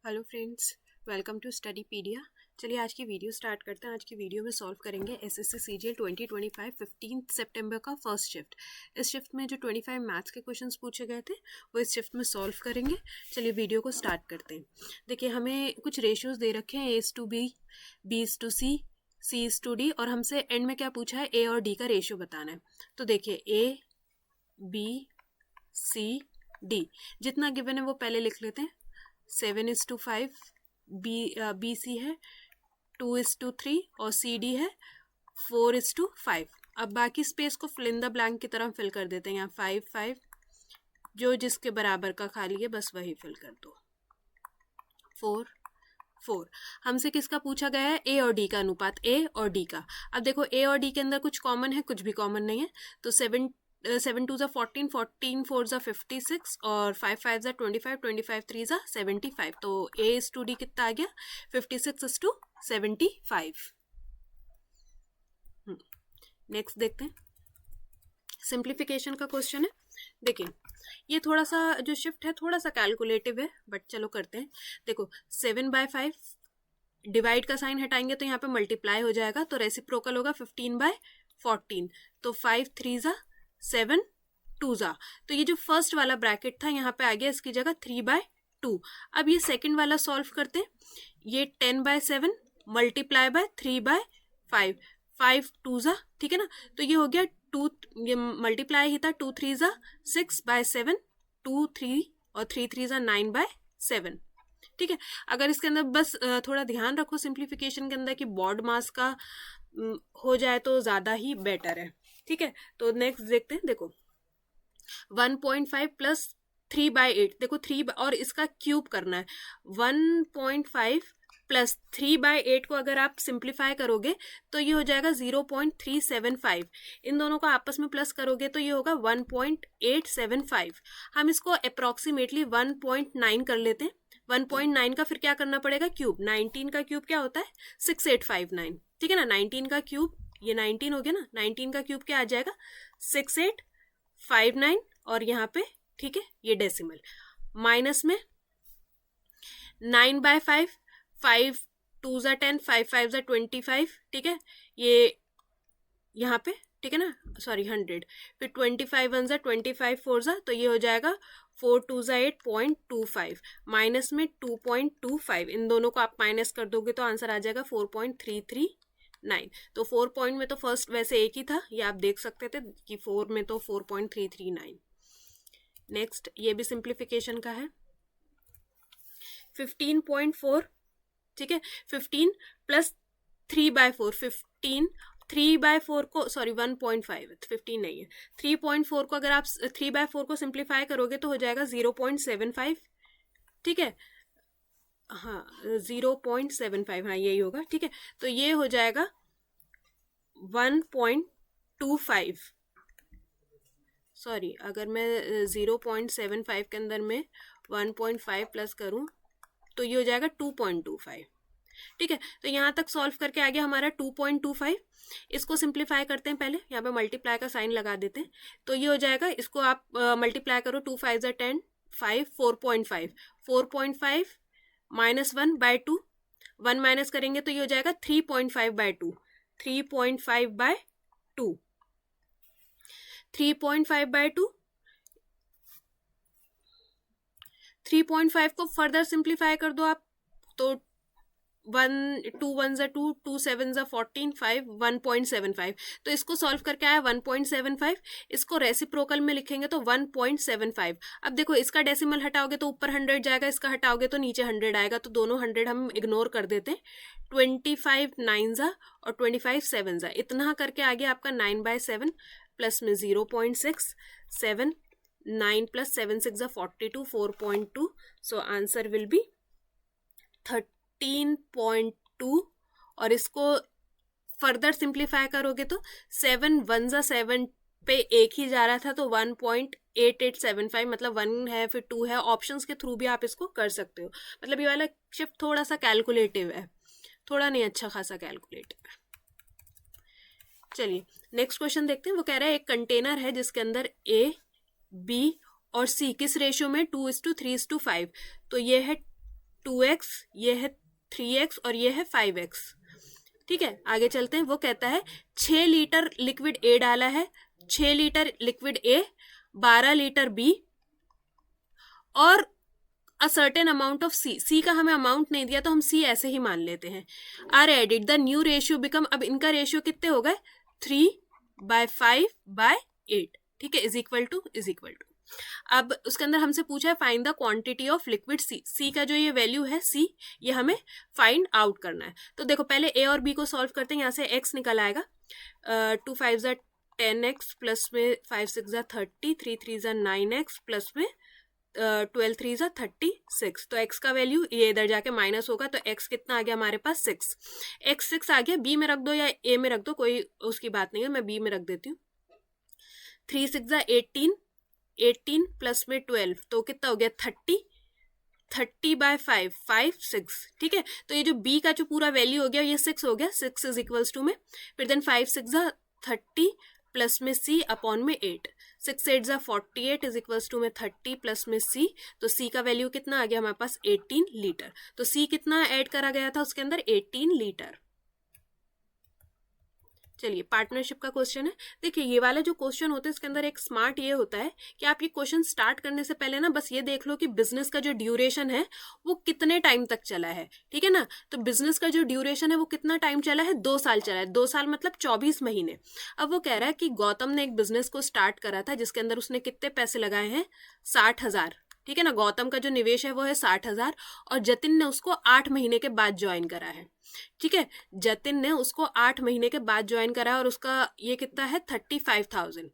Hello friends, welcome to Studypedia. चलिए आज की वीडियो स्टार्ट करते हैं। आज की वीडियो में सॉल्व करेंगे एसएससी सीजीएल 2025 15 सितंबर का फर्स्ट शिफ्ट। इस शिफ्ट में जो 25 मैथ्स के क्वेश्चंस पूछे गए थे वो इस शिफ्ट में सॉल्व करेंगे। चलिए वीडियो को स्टार्ट करते हैं। देखिए हमें कुछ रेशियोज दे रखे हैं, A:B, B:C, C:D, और हमसे एंड में क्या पूछा है, A और D का रेशियो बताना है। तो देखिए A, B, C, D जितना गिवन है वो पहले लिख लेते हैं। 7:5 BC है, 2:3 और CD है 4:5। अब बाकी स्पेस को फिल इन द ब्लैंक की तरह फिल कर देते हैं। यहाँ 5 जो जिसके बराबर का खाली है बस वही फिल कर दो। 4 हमसे किसका पूछा गया है, A और D का अनुपात, A और D का। अब देखो A और D के अंदर कुछ कॉमन है, कुछ भी कॉमन नहीं है। तो 7 2 14, 14 4 56 और 5 5 25, 25 3 75। तो A:D कितना आ गया, 56:75। नेक्स्ट देखते हैं, सिंप्लीफिकेशन का क्वेश्चन है। देखिए ये थोड़ा सा जो शिफ्ट है थोड़ा सा कैलकुलेटिव है, बट चलो करते हैं। देखो 7/5 डिवाइड का साइन हटाएंगे तो यहाँ पे मल्टीप्लाई हो जाएगा, तो रेसिप्रोकल होगा 15/14। तो 5 3 7 2 तो ये जो फर्स्ट वाला ब्रैकेट था यहाँ पे आ गया, इसकी जगह 3/2। अब ये सेकंड वाला सॉल्व करते हैं। ये 10/7 मल्टीप्लाई बाय 3/5, 5 2 ठीक है ना। तो ये हो गया 2, ये मल्टीप्लाई ही था, 2 3 6/7, 2 3 और 3 3 9/7। ठीक है। अगर इसके अंदर बस थोड़ा ध्यान रखो सिंप्लीफिकेशन के अंदर कि बॉड मास का हो जाए तो ज्यादा ही बेटर है। ठीक है, तो नेक्स्ट देखते हैं। देखो 1.5 प्लस 3/8, देखो 3 और इसका क्यूब करना है। 1.5 प्लस 3/8 को अगर आप सिंप्लीफाई करोगे तो ये हो जाएगा 0.375। इन दोनों को आपस में प्लस करोगे तो ये होगा 1.875। हम इसको अप्रोक्सीमेटली 1.9 कर लेते हैं। 1.9 का फिर क्या करना पड़ेगा, क्यूब। 19 का क्यूब क्या होता है, 6859। ठीक है ना, 19 का क्यूब, ये 19 हो गया ना, 19 का क्यूब क्या आ जाएगा, 6859। और यहाँ पे ठीक है ये डेसिमल, माइनस में 9/5, 5 2 10, 5 5 25। ठीक है, ये यहाँ पे ठीक है ना, सॉरी 100, फिर 25 1 25 4 तो ये हो जाएगा 4 2 8.25, माइनस में 2.25। इन दोनों को आप माइनस कर दोगे तो आंसर आ जाएगा 4.339। तो 4 पॉइंट में तो फर्स्ट वैसे एक ही था, ये आप देख सकते थे कि 4 में तो 4.339। नेक्स्ट ये भी सिंप्लीफिकेशन का है। 15.4, ठीक है, 15 प्लस 3/4, 15 3/4 को, सॉरी 1.5, 15 नहीं है, 3.4 को अगर आप 3/4 को सिंप्लीफाई करोगे तो हो जाएगा 0.75। ठीक है, हाँ 0.75, हाँ यही होगा। ठीक है, तो ये हो जाएगा 1.25। सॉरी, अगर मैं 0.75 के अंदर में 1.5 प्लस करूं तो ये हो जाएगा 2.25। ठीक है, तो यहाँ तक सॉल्व करके आ गया हमारा 2.25। इसको सिंप्लीफाई करते हैं पहले, यहाँ पे मल्टीप्लाई का साइन लगा देते हैं। तो ये हो जाएगा, इसको आप मल्टीप्लाई करो, 2 5 10, 5 4.5, 4.5 माइनस 1/2, 1 माइनस करेंगे तो ये हो जाएगा 3.5/2, 3.5/2, 3.5/2। 3.5 को फर्दर सिंप्लीफाई कर दो आप, तो 1 2 1 2, 2 7 14, 5 1.75। तो इसको सॉल्व करके आया 1.75। इसको रेसिप्रोकल में लिखेंगे तो 1.75। अब देखो इसका डेसिमल हटाओगे तो ऊपर 100 जाएगा, इसका हटाओगे तो नीचे 100 आएगा, तो दोनों 100 हम इग्नोर कर देते हैं। 25 9 और 25 7 इतना करके आ गया आपका 9/7, प्लस में 0.6, 9 plus 7 6 42, 4.2। So answer will be 13.2। और इसको फर्दर सिंप्लीफाई करोगे तो 7 1 7 पे एक ही जा रहा था, तो 1.8875, मतलब 1 है फिर 2 है। ऑप्शंस के थ्रू भी आप इसको कर सकते हो। मतलब ये वाला शिफ्ट थोड़ा सा कैलकुलेटिव है, थोड़ा नहीं, अच्छा खासा कैलकुलेटिव है। चलिए नेक्स्ट क्वेश्चन देखते हैं। वो कह रहा है एक कंटेनर है जिसके अंदर A, B और C किस रेशियो में 2:3:5। तो ये है 2x, ये है 3x और ये है 5x। ठीक है, आगे चलते हैं। वो कहता है 6 लीटर लिक्विड ए डाला है, 6 litre liquid A, 12 litre B और a certain amount of C. C का हमें अमाउंट नहीं दिया तो हम सी ऐसे ही मान लेते हैं। Are added, the new ratio become, अब इनका रेशियो कितने हो गए 3/5/8। ठीक है, इज इक्वल टू अब उसके अंदर हमसे पूछा है find the quantity of liquid C. C का जो ये वैल्यू है सी, ये हमें फाइंड आउट करना है। तो देखो पहले ए और बी को सॉल्व करते हैं। यहाँ से एक्स निकल आएगा 2 5 ज़ा 10x प्लस में 5 6 ज़ा 30, 3 3 ज़ा 9x प्लस में 12 3 ज़ा 36। तो x का वैल्यू ये इधर जाके माइनस होगा, तो x कितना आ गया हमारे पास 6। x 6 आ गया, b में रख दो या a में रख दो, कोई उसकी बात नहीं है, मैं b में रख देती हूँ। 3 6 ज़ा 18, 18 प्लस में 12 तो कितना हो गया 30, 30/5 5 6। ठीक है, तो ये जो b का जो पूरा वैल्यू हो गया ये 6 हो गया, 6 इज इक्वल्स टू में, फिर देन 5 6 ज़ा 30 प्लस में c अपॉन में 8, 6 8 ज़ा 48 इज इक्वल्स टू में 30 प्लस में c। तो c का वैल्यू कितना आ गया हमारे पास 18 लीटर। तो c कितना ऐड करा गया था उसके अंदर 18 लीटर। चलिए पार्टनरशिप का क्वेश्चन है। देखिए ये वाला जो क्वेश्चन होता है इसके अंदर एक स्मार्ट ये होता है कि आप ये क्वेश्चन स्टार्ट करने से पहले ना बस ये देख लो कि बिजनेस का जो ड्यूरेशन है वो कितने टाइम तक चला है। ठीक है ना, तो बिजनेस का जो ड्यूरेशन है वो कितना टाइम चला है, 2 साल चला है। 2 साल मतलब 24 महीने। अब वो कह रहा है कि गौतम ने एक बिजनेस को स्टार्ट करा था जिसके अंदर उसने कितने पैसे लगाए हैं 60,000। ठीक है ना, गौतम का जो निवेश है वो है 60,000 और जतिन ने उसको 8 महीने के बाद ज्वाइन करा है। ठीक है, जतिन ने उसको 8 महीने के बाद ज्वाइन करा है और उसका ये कितना है 35,000।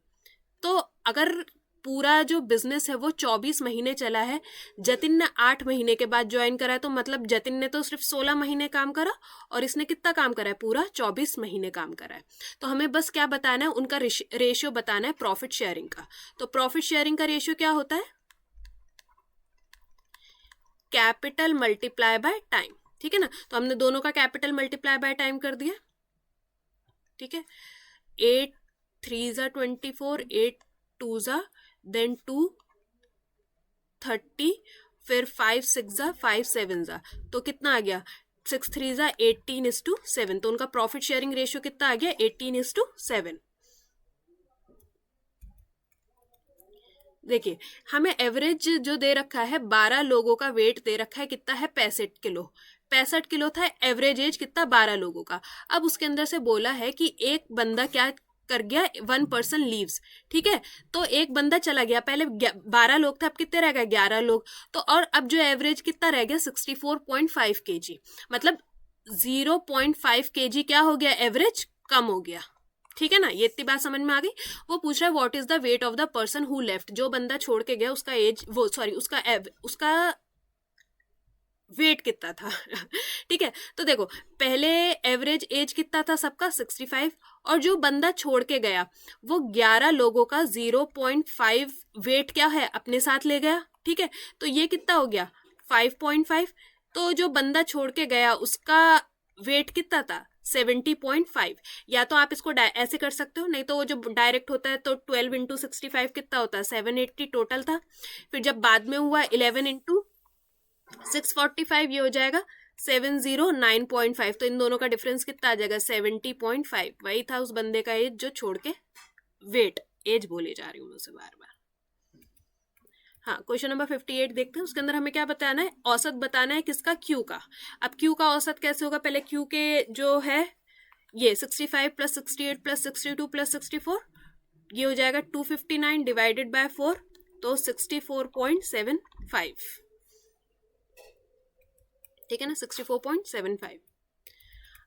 तो अगर पूरा जो बिजनेस है वो 24 महीने चला है, जतिन ने 8 महीने के बाद ज्वाइन करा है, तो मतलब जतिन ने तो सिर्फ 16 महीने काम करा और इसने कितना काम करा है, पूरा 24 महीने काम करा है। तो हमें बस क्या बताना है, उनका रेशियो बताना है प्रॉफिट शेयरिंग का। तो प्रॉफिट शेयरिंग का रेशियो क्या होता है, कैपिटल मल्टीप्लाई बाय टाइम। ठीक है ना, तो हमने दोनों का कैपिटल मल्टीप्लाई बाय टाइम कर दिया। ठीक है, 8 3 ज़ा 24, 8 2 ज़ा देन 2 30, फिर 5 6 ज़ा 5 7 ज़ा, तो कितना आ गया 6 3 ज़ा 18:7। तो उनका प्रॉफिट शेयरिंग रेशियो कितना आ गया 18:7। देखिए हमें एवरेज जो दे रखा है 12 लोगों का वेट दे रखा है, कितना है 65 किलो। 65 किलो था एवरेज एज कितना 12 लोगों का। अब उसके अंदर से बोला है कि एक बंदा क्या कर गया, 1 पर्सन लीव्स। ठीक है, तो एक बंदा चला गया, पहले 12 लोग थे, अब कितने रह गए 11 लोग। तो और अब जो एवरेज कितना रह गया 64.5 kg, मतलब 0.5 kg क्या हो गया, एवरेज कम हो गया। ठीक है ना, ये इतनी बात समझ में आ गई। वो पूछ रहा है what is the weight of the person who left, जो बंदा छोड़ के गया उसका एज, वो सॉरी उसका वेट कितना था। ठीक है, तो देखो पहले एवरेज एज कितना था सबका 65, और जो बंदा छोड़ के गया वो 11 लोगों का 0.5 वेट क्या है अपने साथ ले गया। ठीक है, तो ये कितना हो गया 5.5। तो जो बंदा छोड़ के गया उसका वेट कितना था 70.5। या तो आप इसको ऐसे कर सकते हो, नहीं तो वो जो डायरेक्ट होता है तो 12 × 65 कितना होता है 780 टोटल था। फिर जब बाद में हुआ 11 × 645 ये हो जाएगा 709.5। तो इन दोनों का डिफरेंस कितना आ जाएगा 70.5। वही था उस बंदे का एज जो छोड़ के, वेट एज बोले जा रही हूँ मैं उसे बार बार। हाँ, क्वेश्चन नंबर 58 देखते हैं। उसके अंदर हमें क्या बताना है, औसत बताना है किसका, क्यू का। अब क्यू का औसत कैसे होगा, पहले क्यू के जो है ये 65 + 68 + 62 + 64, ये हो जाएगा 259 डिवाइडेड बाय 4, तो 64.75। ठीक है ना, 64.75।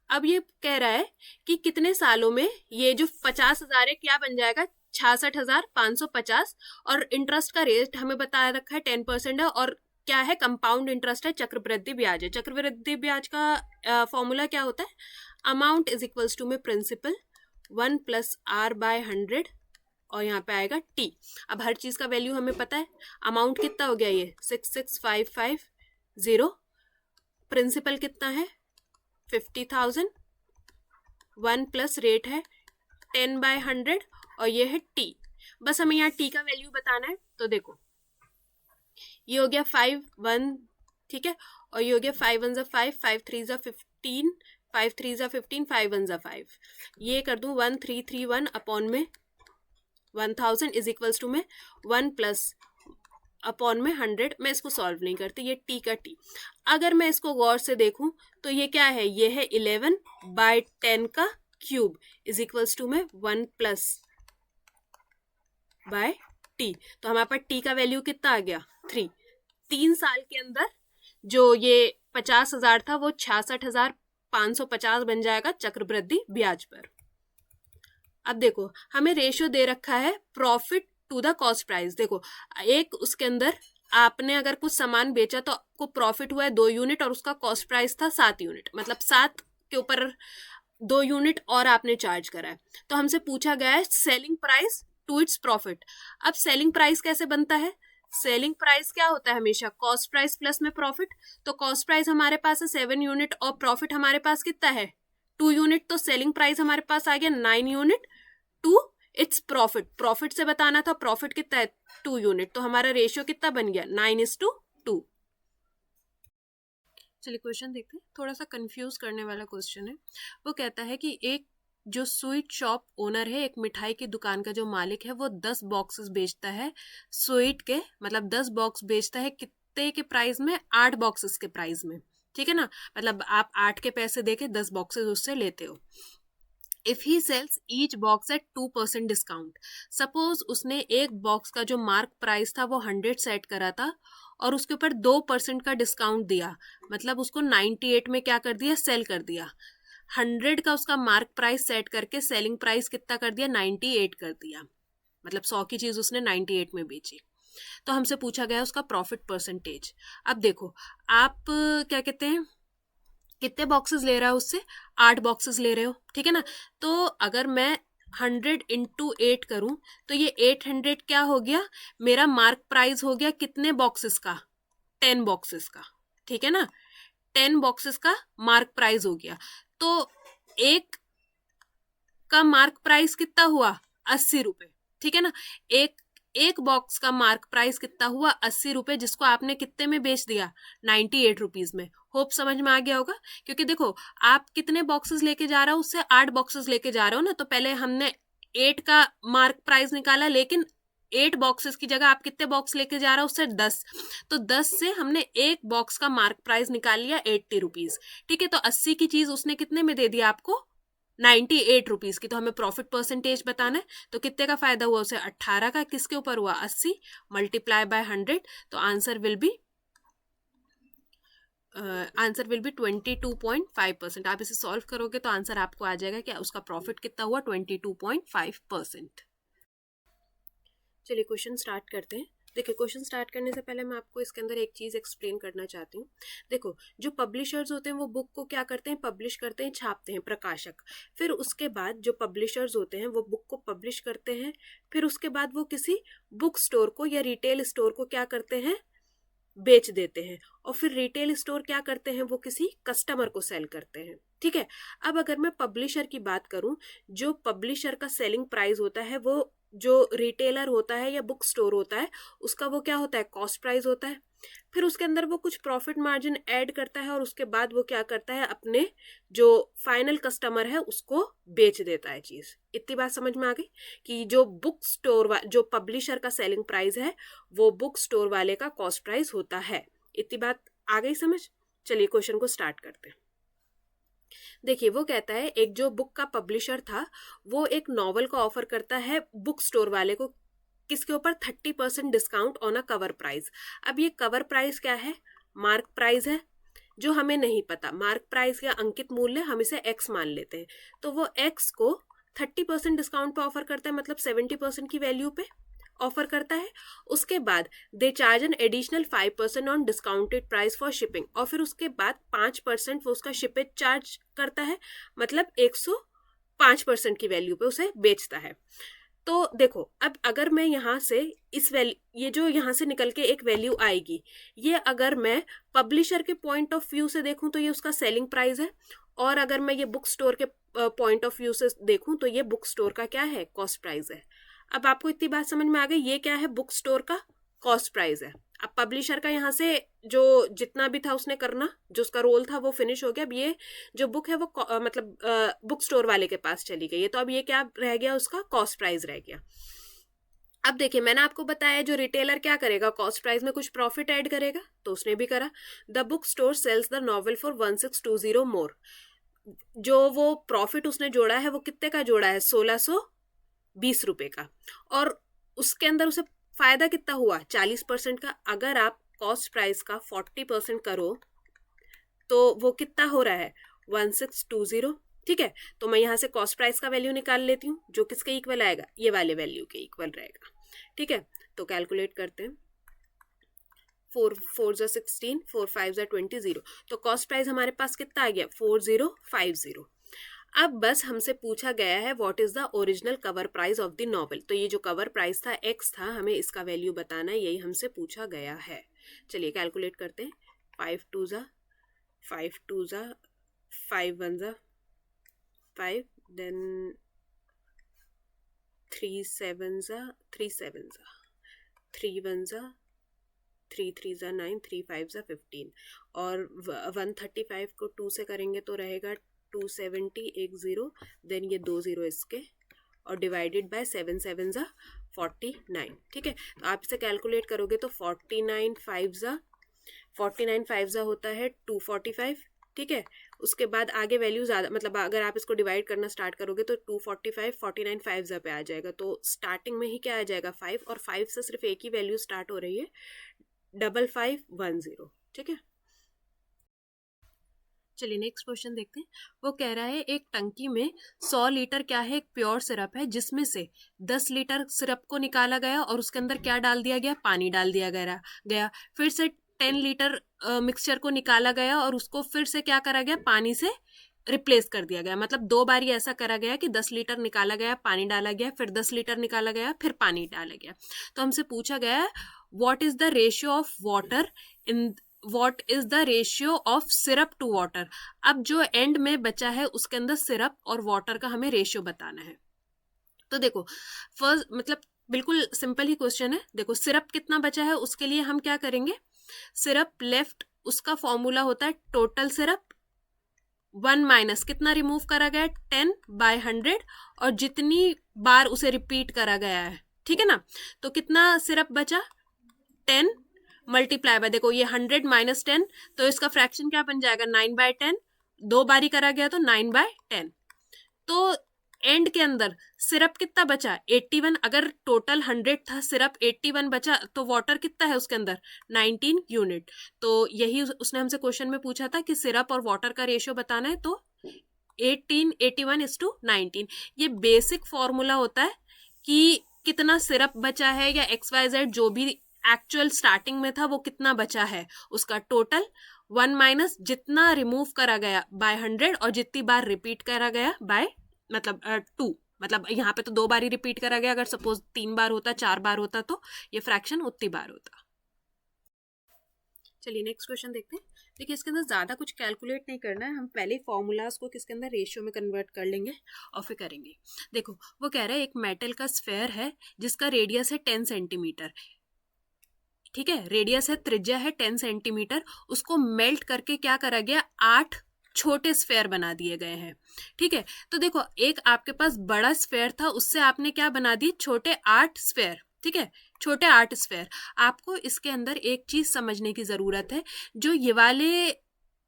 अब ये कह रहा है कि कितने सालों में ये जो 50,000 है क्या बन जाएगा 66,550, और इंटरेस्ट का रेट हमें बताया रखा है 10% है, और क्या है कंपाउंड इंटरेस्ट है, चक्रवृद्धि ब्याज है। चक्रवृद्धि ब्याज का फॉर्मूला क्या होता है, अमाउंट इज इक्वल्स टू में प्रिंसिपल 1 + R/100 और यहाँ पे आएगा T। अब हर चीज का वैल्यू हमें पता है, अमाउंट कितना हो गया ये 66,550, प्रिंसिपल कितना है 50,000, 1 + रेट है 10/100 और ये है T। बस हमें यहाँ T का वैल्यू बताना है। तो देखो ये हो गया 5 1 ठीक है, और ये हो गया 5 1 5, 5 3 15, 5 3 15, 5 1 5, ये कर दूं 1331 अपॉन में 1000 इज इक्वल्स टू में 1 प्लस अपॉन में 100। मैं इसको सॉल्व नहीं करती, ये टी का टी। अगर मैं इसको गौर से देखूं तो ये क्या है, ये है 11/10 का क्यूब इज इक्वल्स टू में 1 प्लस बाय टी। तो हमारे पास टी का वैल्यू कितना आ गया 3। 3 साल के अंदर जो ये 50,000 था वो 66,550 बन जाएगा चक्रवृद्धि ब्याज पर। अब देखो हमें रेशियो दे रखा है profit to the cost price. देखो एक उसके अंदर आपने अगर कुछ सामान बेचा तो आपको प्रॉफिट हुआ है 2 यूनिट और उसका कॉस्ट प्राइस था 7 यूनिट, मतलब 7 के ऊपर 2 यूनिट और आपने चार्ज करा है। तो हमसे पूछा गया है selling price to its profit. अब सेलिंग प्राइस कैसे बनता है, सेलिंग प्राइस क्या होता है हमेशा कॉस्ट प्राइस प्लस में प्रॉफिट। तो कॉस्ट प्राइस हमारे पास है 7 यूनिट और प्रॉफिट हमारे पास कितना है 2 यूनिट, तो सेलिंग प्राइस हमारे पास आ गया 9 unit to its profit. Profit से बताना था प्रॉफिट कितना है 2 यूनिट, तो हमारा रेशियो कितना बन गया 9:2। चलिए क्वेश्चन देखते हैं, थोड़ा सा कंफ्यूज करने वाला क्वेश्चन है। वो कहता है कि एक जो स्वीट शॉप ओनर है, एक मिठाई की दुकान का जो मालिक है, वो 10 बॉक्सेस बेचता है स्वीट के, मतलब 10 बॉक्स बेचता है कितने के प्राइस में, 8 बॉक्सेस के प्राइस में, ठीक है ना, मतलब आप 8 के पैसे देके 10 बॉक्सेस उससे लेते हो। If he sells each box at 2% discount, suppose उसने एक बॉक्स का जो मार्क प्राइस था वो 100 सेट करा था और उसके ऊपर 2% का डिस्काउंट दिया, मतलब उसको 98 में क्या कर दिया, सेल कर दिया। 100 का उसका मार्क प्राइस सेट करके सेलिंग प्राइस कितना कर दिया 98 कर दिया, मतलब 100 की चीज उसने 98 में बेची। तो हमसे पूछा गया उसका प्रॉफिट परसेंटेज। अब देखो आप क्या कहते हैं कितने बॉक्सेस ले रहा है उससे, 8 बॉक्सेस ले रहे हो, ठीक है ना। तो अगर मैं 100 इंटू 8 करूं तो ये 800 क्या हो गया, मेरा मार्क प्राइस हो गया कितने बॉक्सेस का, 10 बॉक्सेस का, ठीक है ना, 10 बॉक्सेस का मार्क प्राइस हो गया। तो एक का मार्क प्राइस कितना हुआ 80 रुपए, ठीक है ना। एक बॉक्स का मार्क प्राइस कितना हुआ 80 रुपए, जिसको आपने कितने में बेच दिया 98 रुपीज में। होप समझ में आ गया होगा, क्योंकि देखो आप कितने बॉक्सेस लेके जा रहे हो, उससे 8 बॉक्सेस लेके जा रहे हो ना, तो पहले हमने 8 का मार्क प्राइस निकाला, लेकिन 8 बॉक्सेस की जगह आप कितने बॉक्स लेके जा रहे हो उससे 10, तो 10 से हमने एक बॉक्स का मार्क प्राइस निकाल लिया 80 रुपीज, ठीक है। तो 80 की चीज उसने कितने में दे दिया आपको 98 रुपीज की। तो हमें प्रॉफिट परसेंटेज बताना है, तो कितने का फायदा हुआ उसे 18 का, किसके ऊपर हुआ 80 मल्टीप्लाई बाय 100, तो आंसर विल बी 22.5%। आप इसे सॉल्व करोगे तो आंसर आपको आ जाएगा कि उसका प्रॉफिट कितना हुआ 22.5%। चलिए क्वेश्चन स्टार्ट करते हैं। देखिए क्वेश्चन स्टार्ट करने से पहले मैं आपको इसके अंदर एक चीज़ एक्सप्लेन करना चाहती हूँ। देखो जो पब्लिशर्स होते हैं वो बुक को क्या करते हैं, पब्लिश करते हैं, छापते हैं, प्रकाशक। फिर उसके बाद जो पब्लिशर्स होते हैं वो बुक को पब्लिश करते हैं, फिर उसके बाद वो किसी बुक स्टोर को या रिटेल स्टोर को क्या करते हैं, बेच देते हैं, और फिर रिटेल स्टोर क्या करते हैं, वो किसी कस्टमर को सेल करते हैं, ठीक है। अब अगर मैं पब्लिशर की बात करूं, जो पब्लिशर का सेलिंग प्राइस होता है वो जो रिटेलर होता है या बुक स्टोर होता है उसका वो क्या होता है, कॉस्ट प्राइस होता है। फिर उसके अंदर वो कुछ प्रॉफिट मार्जिन ऐड करता है और उसके बाद वो क्या करता है, अपने जो फाइनल कस्टमर है उसको बेच देता है चीज। इतनी बात समझ में आ गई कि जो बुक स्टोर जो पब्लिशर का सेलिंग प्राइस है वो बुक स्टोर वाले का कॉस्ट प्राइस होता है। इतनी बात आ गई समझ। चलिए क्वेश्चन को स्टार्ट करते हैं। देखिए वो कहता है एक जो बुक का पब्लिशर था वो एक नॉवल का ऑफर करता है बुक स्टोर वाले को, किसके ऊपर 30% discount on a cover price. अब ये कवर प्राइस क्या है, मार्क प्राइस है जो हमें नहीं पता, मार्क प्राइस या अंकित मूल्य हम इसे एक्स मान लेते हैं। तो वो एक्स को 30% डिस्काउंट पे ऑफर करता है, मतलब 70% की वैल्यू पे ऑफर करता है। उसके बाद they charge an additional 5% on discounted price for shipping, और फिर उसके बाद 5% वो उसका शिपेज चार्ज करता है, मतलब 105% की वैल्यू पे उसे बेचता है। तो देखो अब अगर मैं यहाँ से इस वैल्यू, ये जो यहाँ से निकल के एक वैल्यू आएगी, ये अगर मैं पब्लिशर के पॉइंट ऑफ व्यू से देखूं तो ये उसका सेलिंग प्राइस है, और अगर मैं ये बुक स्टोर के पॉइंट ऑफ व्यू से देखूं तो ये बुक स्टोर का क्या है, कॉस्ट प्राइस है। अब आपको इतनी बात समझ में आ गई, ये क्या है, बुक स्टोर का कॉस्ट प्राइस है। अब पब्लिशर का यहाँ से जो जितना भी था उसने करना, जो उसका रोल था वो फिनिश हो गया। अब ये जो बुक है वो मतलब बुक स्टोर वाले के पास चली गई है, तो अब ये क्या रह गया, उसका कॉस्ट प्राइस रह गया। अब देखिए मैंने आपको बताया जो रिटेलर क्या करेगा, कॉस्ट प्राइस में कुछ प्रॉफिट ऐड करेगा, तो उसने भी करा। The book store sells the novel for 1620 more. जो वो प्रॉफिट उसने जोड़ा है वो कितने का जोड़ा है, 1620 रुपए का, और उसके अंदर उसे फायदा कितना हुआ, 40% का। अगर आप कॉस्ट प्राइस का 40% करो तो वो कितना हो रहा है, 1620। ठीक है, तो मैं यहाँ से कॉस्ट प्राइस का वैल्यू निकाल लेती हूँ, जो किसके इक्वल आएगा, ये वाले वैल्यू के इक्वल रहेगा। ठीक है, तो कैलकुलेट करते हैं। 4 4 16, 4 5 20, 0। तो कॉस्ट प्राइस हमारे पास कितना आ गया, 4050। अब बस हमसे पूछा गया है what is the original cover price of the novel. तो ये जो कवर प्राइस था एक्स था, हमें इसका वैल्यू बताना है, यही हमसे पूछा गया है। चलिए कैलकुलेट करते हैं। 5 2 ज़ा 5 2 ज़ा 5 1 ज़ा 5, देन 3 7 ज़ा 3 7 ज़ा 3 1 ज़ा 3 3 ज़ा 9, 3 5 ज़ा 15, और 135 को 2 से करेंगे तो रहेगा 270, एक 0, देन ये 2 0 इसके, और डिवाइडेड बाय 7 7 ज़ा 49। ठीक है, तो आप इसे कैलकुलेट करोगे तो 49 5 ज़ा होता है 245। ठीक है, उसके बाद आगे वैल्यू ज़्यादा, मतलब अगर आप इसको डिवाइड करना स्टार्ट करोगे तो 245 49 5 ज़ा पे आ जाएगा, तो स्टार्टिंग में ही क्या आ जाएगा 5, और 5 से सिर्फ एक ही वैल्यू स्टार्ट हो रही है, 5510। ठीक है, चलिए नेक्स्ट क्वेश्चन देखते हैं। वो कह रहा है एक टंकी में 100 लीटर क्या है, एक प्योर सिरप है, जिसमें से 10 लीटर सिरप को निकाला गया और उसके अंदर क्या डाल दिया गया, पानी डाल दिया गया। फिर से 10 लीटर मिक्सचर को निकाला गया और उसको फिर से क्या करा गया, पानी से रिप्लेस कर दिया गया। मतलब 2 बारी ऐसा करा गया कि 10 लीटर निकाला गया, पानी डाला गया, फिर 10 लीटर निकाला गया, फिर पानी डाला गया। तो हमसे पूछा गया है what is the ratio of water in what is the ratio of syrup to water. अब जो एंड में बचा है उसके अंदर सिरप और वाटर का हमें रेशियो बताना है। तो देखो फर्स्ट, मतलब बिल्कुल सिंपल ही क्वेश्चन है। देखो सिरप कितना बचा है, उसके लिए हम क्या करेंगे, सिरप लेफ्ट, उसका फॉर्मूला होता है टोटल सिरप 1 माइनस कितना रिमूव करा गया, 10/100, और जितनी बार उसे रिपीट करा गया है। ठीक है ना, तो कितना सिरप बचा, 10 मल्टीप्लाई बाय, देखो ये 100 माइनस 10, तो इसका फ्रैक्शन क्या बन जाएगा, 9/10। 2 बारी करा गया तो 9/10। तो एंड के अंदर सिरप कितना बचा, 81। अगर टोटल 100 था, सिरप 81 बचा, तो वाटर कितना है उसके अंदर, 19 यूनिट। तो यही उसने हमसे क्वेश्चन में पूछा था कि सिरप और वाटर का रेशियो बताना है, तो 81 ये बेसिक फॉर्मूला होता है कि कितना सिरप बचा है, या XYZ जो भी एक्चुअल स्टार्टिंग में था वो कितना बचा है, उसका टोटल 1 माइनस जितना रिमूव करा गया बाय 100, और जितनी बार रिपीट करा गया बाय मतलब 2। मतलब यहाँ पे तो 2 बार ही रिपीट करा गया, अगर सपोज 3 बार होता, 4 बार होता, तो ये फ्रैक्शन उतनी बार होता। चलिए नेक्स्ट क्वेश्चन देखते हैं। देखिए इसके अंदर ज़्यादा कुछ कैलकुलेट नहीं करना है, हम पहले फॉर्मूलाज को किसके अंदर रेशियो में कन्वर्ट कर लेंगे और फिर करेंगे। देखो वो कह रहा है एक मेटल का स्फेयर है जिसका रेडियस है 10 सेंटीमीटर। ठीक है, रेडियस है, त्रिज्या है 10 सेंटीमीटर। उसको मेल्ट करके क्या करा गया, 8 छोटे स्फेयर बना दिए गए हैं। ठीक है, तो देखो एक आपके पास बड़ा स्फेयर था, उससे आपने क्या बना दिए, छोटे 8 स्फेयर। ठीक है, छोटे 8 स्फेयर। आपको इसके अंदर एक चीज समझने की जरूरत है, जो ये वाले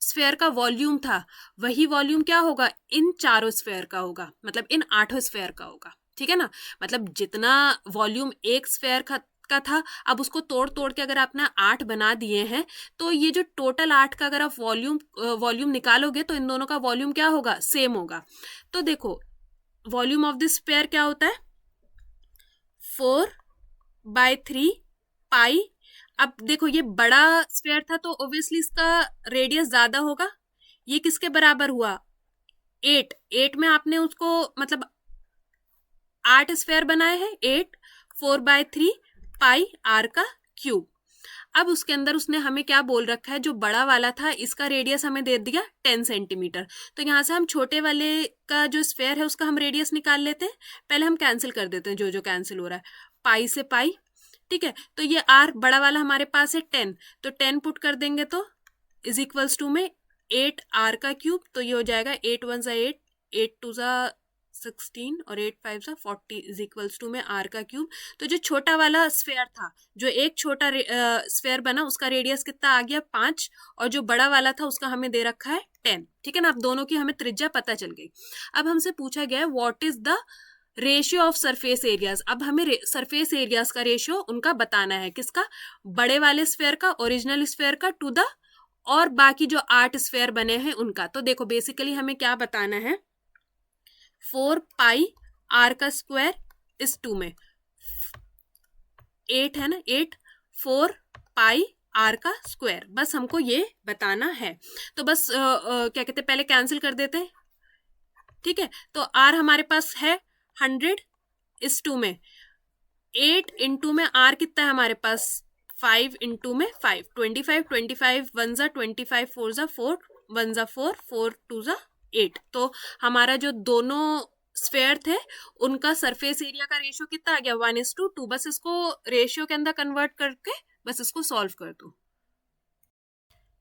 स्फेयर का वॉल्यूम था वही वॉल्यूम क्या होगा, इन चारों स्फेयर का होगा, मतलब इन 8 स्फेयर का होगा। ठीक है ना, मतलब जितना वॉल्यूम एक स्फेयर का था, अब उसको तोड़ तोड़ के अगर आपने 8 बना दिए हैं, तो ये जो टोटल 8 का अगर आप वॉल्यूम निकालोगे तो इन दोनों का वॉल्यूम क्या होगा, सेम होगा। तो देखो वॉल्यूम ऑफ दिस स्फेयर क्या होता है, 4/3 पाई। अब देखो ये बड़ा स्फेयर था तो ऑब्वियसली इसका रेडियस ज्यादा होगा। ये किसके बराबर हुआ, 8 में आपने उसको मतलब 8 स्फेयर बनाए हैं, 8 4/3 पाई r का क्यूब। अब उसके अंदर उसने हमें क्या बोल रखा है, जो बड़ा वाला था इसका रेडियस हमें दे दिया 10 सेंटीमीटर। तो यहाँ से हम छोटे वाले का जो स्फेयर है उसका हम रेडियस निकाल लेते हैं। पहले हम कैंसिल कर देते हैं जो जो कैंसिल हो रहा है, पाई से पाई ठीक है, तो ये आर बड़ा वाला हमारे पास है 10, तो 10 पुट कर देंगे तो इज इक्वल्स टू में 8 आर का क्यूब, तो ये हो जाएगा 8 1 ज़ा 8, 8 2 ज़ा 16 और 8 5 ज़ा 40 इज इक्वल्स टू में आर का क्यूब। तो जो छोटा वाला स्फेयर था, जो एक छोटा स्फेयर बना, उसका रेडियस कितना आ गया 5, और जो बड़ा वाला था उसका हमें दे रखा है 10। ठीक है ना, अब दोनों की हमें त्रिज्या पता चल गई। अब हमसे पूछा गया है what is the ratio of surface areas. अब हमें सरफेस एरियाज का रेशियो उनका बताना है, किसका, बड़े वाले स्फेयर का, ओरिजिनल स्फेयर का टू द, और बाकी जो 8 स्फेयर बने हैं उनका। तो देखो बेसिकली हमें क्या बताना है, 4 पाई आर का स्क्वायर इस 2 में 8 है ना, 8 4 पाई आर का स्क्वायर, बस हमको ये बताना है। तो बस क्या कहते हैं, पहले कैंसिल कर देते हैं। ठीक है, तो आर हमारे पास है 100 इस 2 में 8 इंटू में आर कितना है हमारे पास 5 इंटू में 5 25 25 1 ज़ा 25 4 ज़ा 4 1 ज़ा 4 4 2 ज़ा 8। तो हमारा जो दोनों स्फेयर थे उनका सरफेस एरिया का रेशियो कितना आ गया 1:2। बस इसको रेशियो के अंदर कन्वर्ट करके बस इसको सॉल्व कर दो।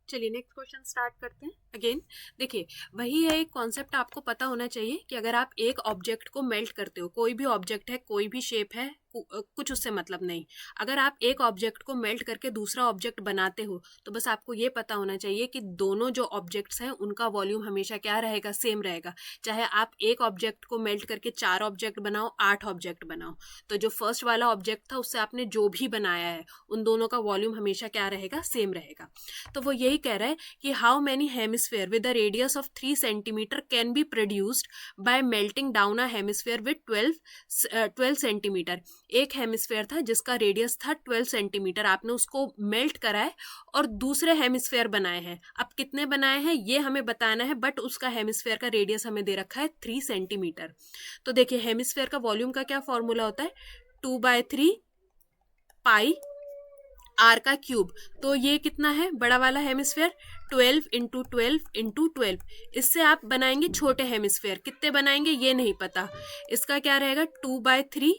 चलिए नेक्स्ट क्वेश्चन स्टार्ट करते हैं। अगेन देखिए वही है, एक कॉन्सेप्ट आपको पता होना चाहिए कि अगर आप एक ऑब्जेक्ट को मेल्ट करते हो, कोई भी ऑब्जेक्ट है, कोई भी शेप है, कुछ उससे मतलब नहीं, अगर आप एक ऑब्जेक्ट को मेल्ट करके दूसरा ऑब्जेक्ट बनाते हो तो बस आपको ये पता होना चाहिए कि दोनों जो ऑब्जेक्ट्स हैं उनका वॉल्यूम हमेशा क्या रहेगा, सेम रहेगा। चाहे आप एक ऑब्जेक्ट को मेल्ट करके 4 ऑब्जेक्ट बनाओ, 8 ऑब्जेक्ट बनाओ, तो जो फर्स्ट वाला ऑब्जेक्ट था उससे आपने जो भी बनाया है उन दोनों का वॉल्यूम हमेशा क्या रहेगा, सेम रहेगा। तो वो यही कह रहा है कि how many hemisphere with a radius of 3 centimetre can be produced by melting down a hemisphere with 12 centimetre. एक हेमिस्फेयर था जिसका रेडियस था 12 सेंटीमीटर, आपने उसको मेल्ट कराए और दूसरे हेमिस्फेयर बनाए हैं। अब कितने बनाए हैं ये हमें बताना है, बट उसका हेमिस्फेयर का रेडियस हमें दे रखा है 3 सेंटीमीटर। तो देखिए हेमिस्फेयर का वॉल्यूम का क्या फॉर्मूला होता है, 2/3 पाई आर का क्यूब। तो ये कितना है बड़ा वाला हेमिस्फेयर, 12 इंटू 12 इंटू 12। इससे आप बनाएंगे छोटे हेमिस्फेयर, कितने बनाएंगे ये नहीं पता, इसका क्या रहेगा 2/3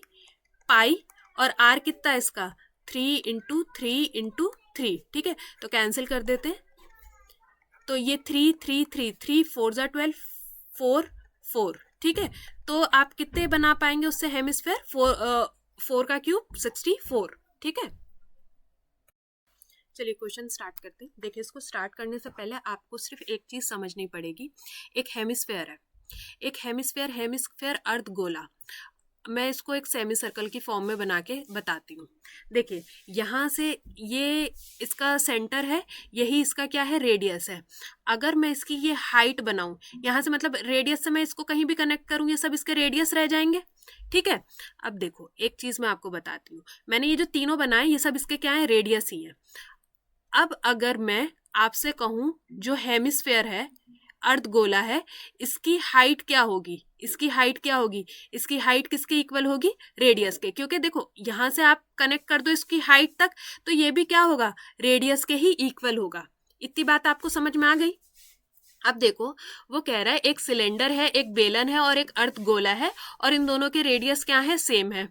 पाई, और आर कितना है इसका 3 इंटू 3 इंटू 3। ठीक है, तो कैंसिल कर देते हैं, तो ये 3 3 3 3 4 ज़ा 12 4 4। ठीक है, तो आप कितने बना पाएंगे उससे हेमिस्फेयर, 4 का क्यूब 64। ठीक है, चलिए क्वेश्चन स्टार्ट करते हैं। देखिए इसको स्टार्ट करने से पहले आपको सिर्फ एक चीज समझनी पड़ेगी। एक हेमिस्फेयर है, एक हेमिस्फेयर अर्ध गोला। मैं इसको एक सेमी सर्कल की फॉर्म में बना के बताती हूँ। देखिए यहाँ से ये इसका सेंटर है, यही इसका क्या है, रेडियस है। अगर मैं इसकी ये हाइट बनाऊं, यहाँ से मतलब रेडियस से मैं इसको कहीं भी कनेक्ट करूँ ये सब इसके रेडियस रह जाएंगे। ठीक है, अब देखो एक चीज मैं आपको बताती हूँ, मैंने ये जो तीनों बनाए ये सब इसके क्या है, रेडियस ही है। अब अगर मैं आपसे कहूं जो हेमिस्फेयर है, अर्धगोला है, इसकी हाइट क्या होगी, इसकी हाइट क्या होगी, इसकी हाइट किसके इक्वल होगी, रेडियस के। क्योंकि देखो यहां से आप कनेक्ट कर दो इसकी हाइट तक तो ये भी क्या होगा, रेडियस के ही इक्वल होगा। इतनी बात आपको समझ में आ गई। अब देखो वो कह रहा है एक सिलेंडर है, एक बेलन है और एक अर्धगोला है, और इन दोनों के रेडियस क्या है, सेम है,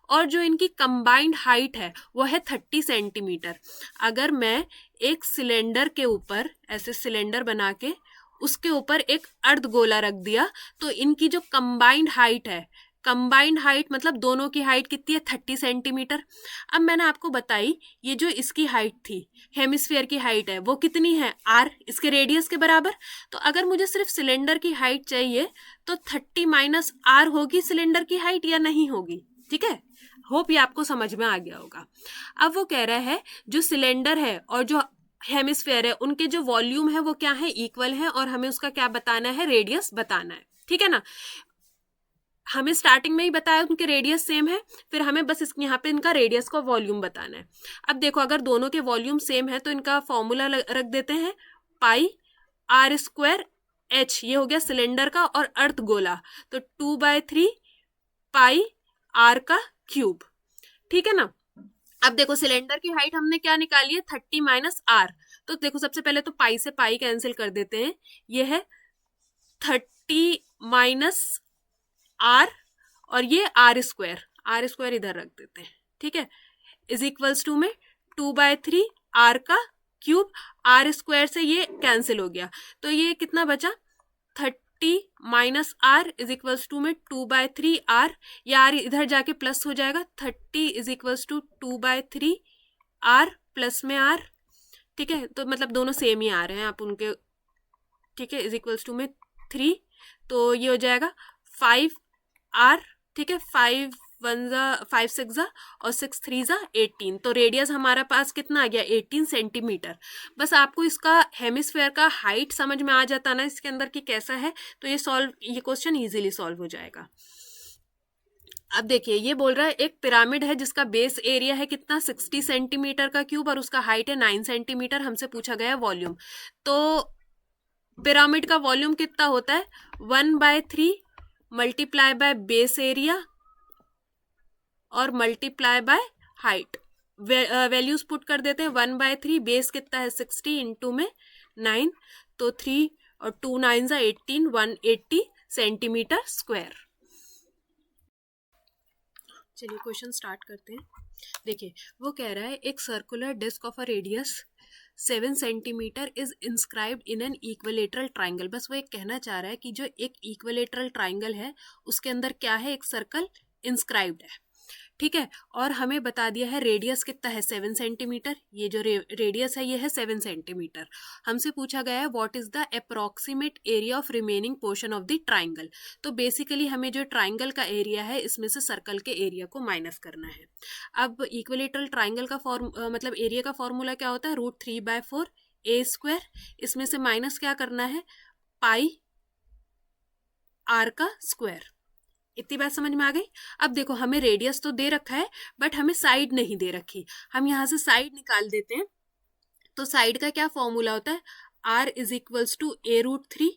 और जो इनकी कंबाइंड हाइट है वो है 30 सेंटीमीटर। अगर मैं एक सिलेंडर के ऊपर ऐसे सिलेंडर बना के उसके ऊपर एक अर्धगोला रख दिया तो इनकी जो कंबाइंड हाइट है, कंबाइंड हाइट मतलब दोनों की हाइट कितनी है, 30 सेंटीमीटर। अब मैंने आपको बताई ये जो इसकी हाइट थी, हेमिस्फेयर की हाइट है, वो कितनी है, आर, इसके रेडियस के बराबर। तो अगर मुझे सिर्फ सिलेंडर की हाइट चाहिए तो 30 माइनस आर होगी सिलेंडर की हाइट या नहीं होगी। ठीक है, होप ये आपको समझ में आ गया होगा। अब वो कह रहा है जो सिलेंडर है और जो हेमिस्फेयर है उनके जो वॉल्यूम है वो क्या है, इक्वल है, और हमें उसका क्या बताना है, रेडियस बताना है। ठीक है ना, हमें स्टार्टिंग में ही बताया उनके रेडियस सेम है, फिर हमें बस यहाँ पे इनका रेडियस का वॉल्यूम बताना है। अब देखो अगर दोनों के वॉल्यूम सेम है तो इनका फॉर्मूला रख देते हैं, पाई आर स्क्वायर एच, ये हो गया सिलेंडर का, और अर्धगोला तो 2/3 पाई आर का क्यूब। ठीक है ना, अब देखो सिलेंडर की हाइट हमने क्या निकाली है, 30 माइनस आर। तो देखो सबसे पहले तो पाई से पाई कैंसिल कर देते हैं, ये है 30 माइनस आर, और ये आर स्क्वायर इधर रख देते हैं। ठीक है, इज इक्वल्स टू में 2/3 r का क्यूब, r स्क्वायर से ये कैंसिल हो गया, तो ये कितना बचा 30 minus r is equals to में 2/3 r, या r इधर जाके प्लस हो जाएगा, 30 is equals to 2/3 r plus में r, ठीक है, तो मतलब दोनों सेम ही आ रहे हैं आप उनके, ठीक है, इज इक्वल्स टू में 3, तो ये हो जाएगा 5r, ठीक है, 5 6 और 6 3 18, तो रेडियस हमारा पास कितना आ गया 18 सेंटीमीटर। बस आपको इसका हेमिस्फेयर का हाइट समझ में आ जाता ना इसके अंदर कि कैसा है, तो ये क्वेश्चन इजीली सॉल्व हो जाएगा। अब देखिए ये बोल रहा है एक पिरामिड है जिसका बेस एरिया है कितना 60 सेंटीमीटर का क्यूब और उसका हाइट है 9 सेंटीमीटर, हमसे पूछा गया है वॉल्यूम। तो पिरामिड का वॉल्यूम कितना होता है 1/3 मल्टीप्लाई बाय बेस एरिया और multiply by height. Values put कर देते हैं, 1/3 बेस कितना है 60 इंटू में 9, तो 3 और 2 9 18, 180 सेंटीमीटर स्क्वायर। चलिए क्वेश्चन स्टार्ट करते हैं। देखिए वो कह रहा है एक circular disc of a radius 7 centimetre is inscribed in an equilateral triangle. बस वो एक कहना चाह रहा है कि जो एक इक्विलेटरल ट्राइंगल है उसके अंदर क्या है, एक सर्कल इंस्क्राइब्ड है, ठीक है, और हमें बता दिया है रेडियस कितना है 7 सेंटीमीटर, ये जो रेडियस है ये है 7 सेंटीमीटर। हमसे पूछा गया है what is the approximate area of remaining portion of the triangle. तो बेसिकली हमें जो ट्राइंगल का एरिया है इसमें से सर्कल के एरिया को माइनस करना है। अब इक्विलेटरल ट्राइंगल का मतलब एरिया का फॉर्मूला क्या होता है √3/4 a स्क्वायर, इसमें से माइनस क्या करना है पाई r का स्क्वायर। इतनी बात समझ में आ गई। अब देखो हमें रेडियस तो दे रखा है बट हमें साइड नहीं दे रखी, हम यहाँ से साइड निकाल देते हैं। तो साइड का क्या फॉर्मूला होता है r is equals to a√3,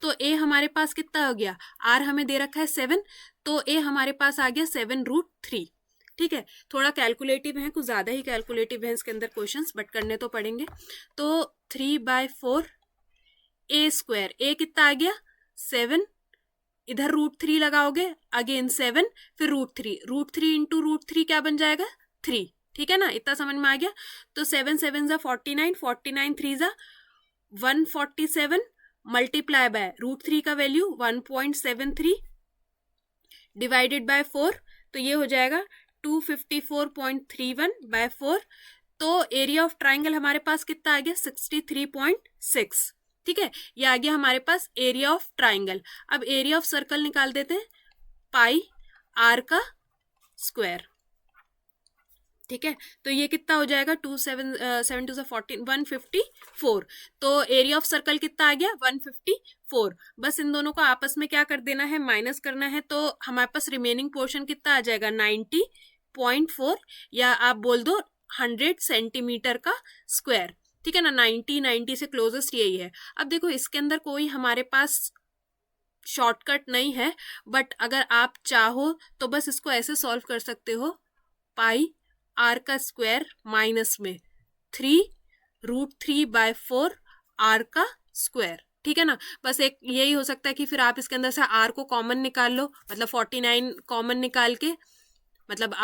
तो a हमारे पास कितना हो गया, r हमें दे रखा है 7, तो a हमारे पास आ गया 7√3, ठीक है। थोड़ा कैलकुलेटिव है, कुछ ज़्यादा ही कैलकुलेटिव है इसके अंदर क्वेश्चंस, बट करने तो पड़ेंगे। तो 3/4 a स्क्वायर, a कितना आ गया 7, इधर √3 लगाओगे अगेन 7, फिर √3 इंटू √3 क्या बन जाएगा 3, ठीक है ना, इतना समझ में आ गया। तो 7 7 49, 49 3 147 मल्टीप्लाई बाय √3 का वैल्यू 1.73 डिवाइडेड बाय 4, तो ये हो जाएगा 254.31/4। तो एरिया ऑफ ट्राइंगल हमारे पास कितना आ गया 63.6, ठीक है, ये आ गया हमारे पास एरिया ऑफ ट्राइंगल। अब एरिया ऑफ सर्कल निकाल देते हैं पाई r का स्क्वायर, ठीक है, तो ये कितना हो जाएगा 7 2 14 154, तो एरिया ऑफ सर्कल कितना आ गया 154। बस इन दोनों को आपस में क्या कर देना है माइनस करना है, तो हमारे पास रिमेनिंग पोर्शन कितना आ जाएगा 90.4, या आप बोल दो 100 सेंटीमीटर का स्क्वायर, ठीक है ना, 90 से क्लोजेस्ट यही है। अब देखो इसके अंदर कोई हमारे पास शॉर्टकट नहीं है, बट अगर आप चाहो तो बस इसको ऐसे सॉल्व कर सकते हो पाई r का स्क्वायर माइनस में 3√3/4 r का स्क्वायर, ठीक है ना। बस एक यही हो सकता है कि फिर आप इसके अंदर से r को कॉमन निकाल लो, मतलब 49 कॉमन निकाल के, मतलब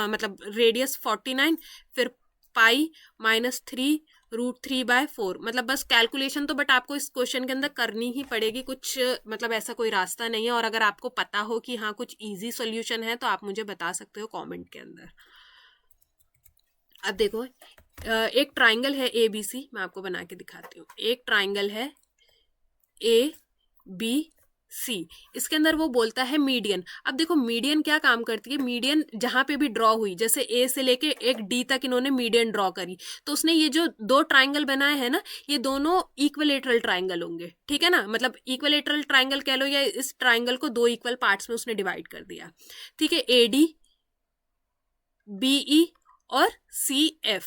मतलब रेडियस 49, फिर पाई माइनस 3√3/4, मतलब बस कैलकुलेशन तो बट आपको इस क्वेश्चन के अंदर करनी ही पड़ेगी, कुछ मतलब ऐसा कोई रास्ता नहीं है। और अगर आपको पता हो कि हाँ कुछ इजी सॉल्यूशन है तो आप मुझे बता सकते हो कमेंट के अंदर। अब देखो एक ट्राइंगल है ABC, मैं आपको बना के दिखाती हूँ। एक ट्राइंगल है ABC, इसके अंदर वो बोलता है मीडियन। अब देखो मीडियन क्या काम करती है, मीडियन जहां पे भी ड्रॉ हुई, जैसे A से लेके एक D तक इन्होंने मीडियन ड्रॉ करी, तो उसने ये जो दो ट्राइंगल बनाए हैं ना, ये दोनों इक्विलेटरल ट्राइंगल होंगे, ठीक है ना, मतलब इक्विलेटरल ट्राइंगल कह लो, या इस ट्राइंगल को दो इक्वल पार्ट्स में उसने डिवाइड कर दिया, ठीक है। AD BE और CF,